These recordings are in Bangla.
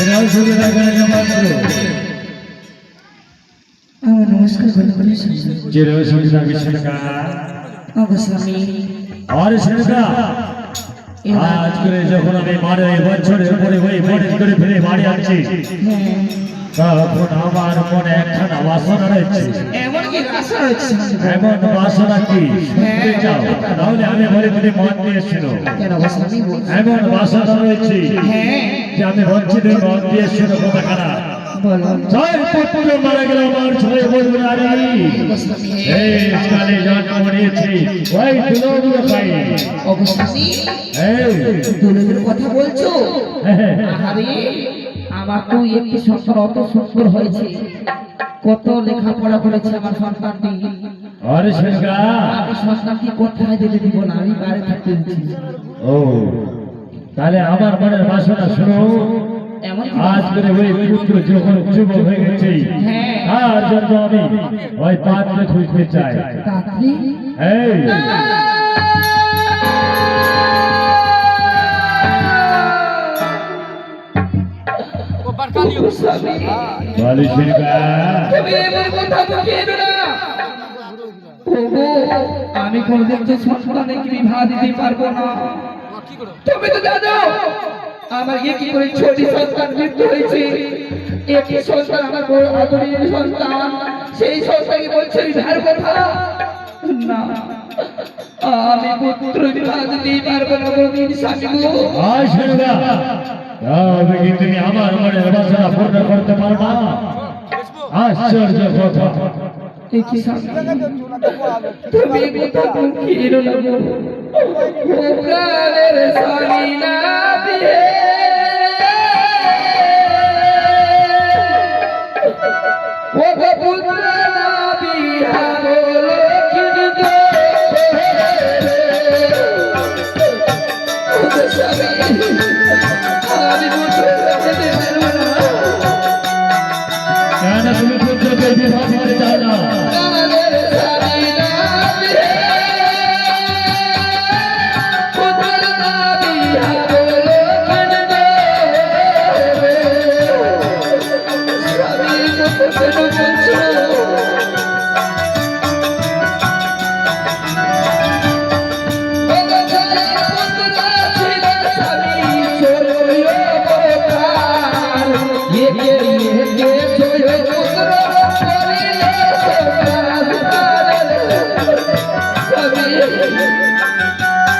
नमस्कार और आज করে যখন আমি মারে বছরের পরে ওই মনে করে ফিরে বাড়ি আসছি তখন আমার মনে একখানা বাসনা রয়েছে। এমন বাসনা কি শুনতে চাও? তাহলে আমি বলি তুমি মন দিয়ে শোনো। এমন বাসনা রয়েছে যে আমি বলছি তুমি মন দিয়ে শোনো কথা কারা। ছয় পুত্র মারা গেল আমার ছয় বছর আগে এই কালে জন্ম নিয়েছি ওই দুলোগুলো পাই। দুলোগুলোর কথা বলছো? আরে আমার তো একটি সন্তান অত সুন্দর হয়েছে, কত লেখাপড়া করেছে আমার সন্তানটি। আরে সেনগা আমি সন্তানটি কোথায় যেতে দিব না, আমি বাইরে থাকতে দিচ্ছি। ও তাহলে আমার মনের বাসনা শোনো। আজ করে ওই পুত্র যখন যুবক হয়ে গেছে তার জন্য আমি ওই পাত্র খুঁজতে চাই। এই আমি কোনদিন তো সন্তানকে বিবাহ দিতে পারবো না। তুমি তো জানো আমার কি করে ছোট সন্তান মৃত্যু হয়েছে। একটি সন্তান আমার বড় আদরের সন্তান, সেই সন্তানকে বলছে বিবাহের কথা না। আমি পুত্র বিবাহ দিতে পারবো না কোনদিন স্বামী গো। তবে কি তুমি আমার মনের বাসনা পূর্ণ করতে পারবা? আশ্চর্য কথা। তুমি কথা মুখের লাগো ও প্রাণের স্বামী না দিয়ে ও পুত্র না বিহা বলে কিন্তু আমি পুত্র যেতে পারবো না। কেন তুমি পুত্রকে বিবাহ দিতে চাও না?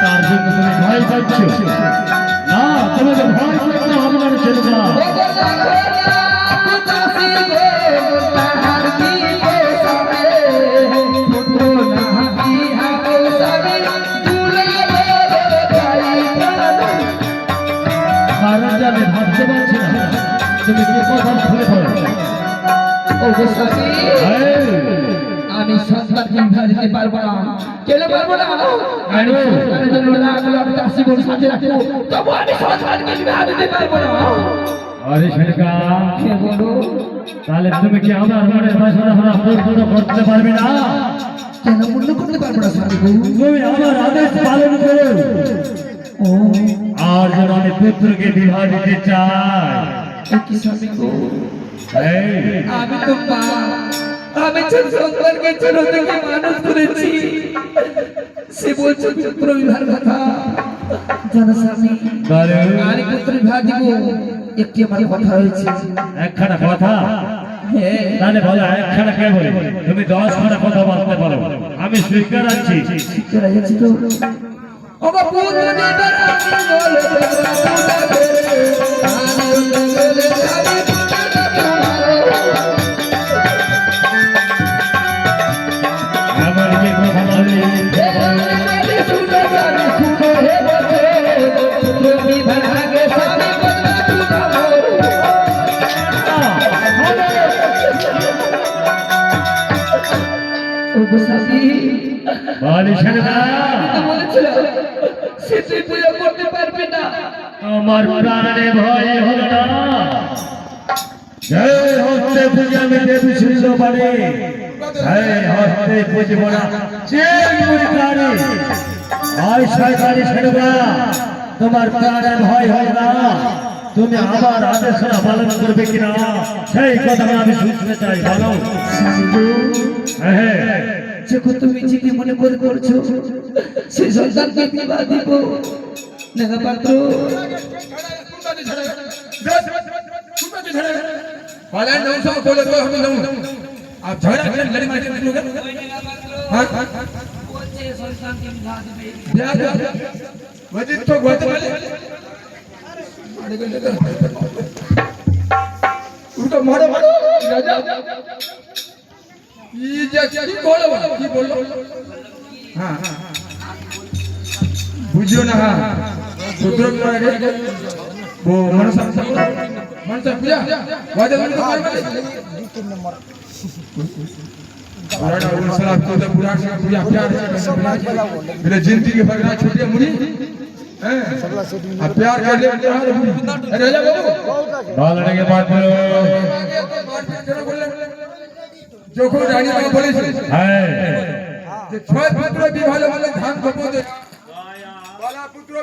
তার জন্য তুমি ভয় পাচ্ছ না? তোমাকে ভয় করতে হবে না ছেলেটা। আমি ভাবতে পারছি না তুমি কি কথা খুলে পড়ো। আমি সন্তানকে বিবাহ দিতে পারবো না। কেন পারবো না? আমি সন্তানের জন্য লাখ লাখ দাসী বোন সাথে রাখবো, তবু আমি সন্তানকে বিবাহ দিতে পারবো না। আরে সেনকা কে বলো? তাহলে তুমি কি আমার মনের বাসনা পূর্ণ করতে পারবে না? কেন পূর্ণ করতে পারবো না স্বামী? তুমি আমার আদেশ পালন করো। ও আর যেন আমি পুত্রকে বিবাহ দিতে চাই। কি স্বামী গো? আমি তো মা, আমি সন্তানকে ছোট থেকে মানুষ করেছি, সে বলছে পুত্র বিবাহের কথা। জানো স্বামী, আমি পুত্র বিবাহ দিব, একটি আমার কথা হয়েছে। একখানা কথা? তাহলে বলো একখানা কে বলে? তুমি 10খানা কথা বলতে পারো, আমি স্বীকার আছি। স্বীকার আছি তো। ওগো পুত্র বিবাহের আমি বলে আমার প্রাণে ভয় হল না। হস্তে পূজা আমি দেবী শুনল পারে, হস্তে পুজব না তোমার প্রাণে ভয় হয় না। তুমি আবার আদেশনা পালন করবে কিনা সেই কথা আমি শুনতে চাই বলো। হ্যাঁ যখন তুমি যেটি মনে করে করছো সেই সন্তানকে বিবাহ দিব নেগা পাত্র वाला नौ सौ बोले तो हम नौ आप झगड़ा कर लड़ी मार के निकलोगे हां বলছে সন্তানকে বিবাহ দিবে ब्याह वजित तो गोते वाले उनको मारो मारो राजा ये जैसे की बोलो हां बुझियो ना हां रुद्र मारे वो मनसा पूजा वादे उनको मार मारे 2-3 नंबर पुराना उन सलाह को तो पुराना से पूजा प्यार से मेरे जिंदगी के भगना छोटे मुनी हैं अब प्यार कर ले अरे राजा बाबू বলনে के बाद बोलो। যখন রানী মা বলেছে হ্যাঁ যে ছয় পুত্র বিবাহ হলে ধান কপতে বালা পুত্র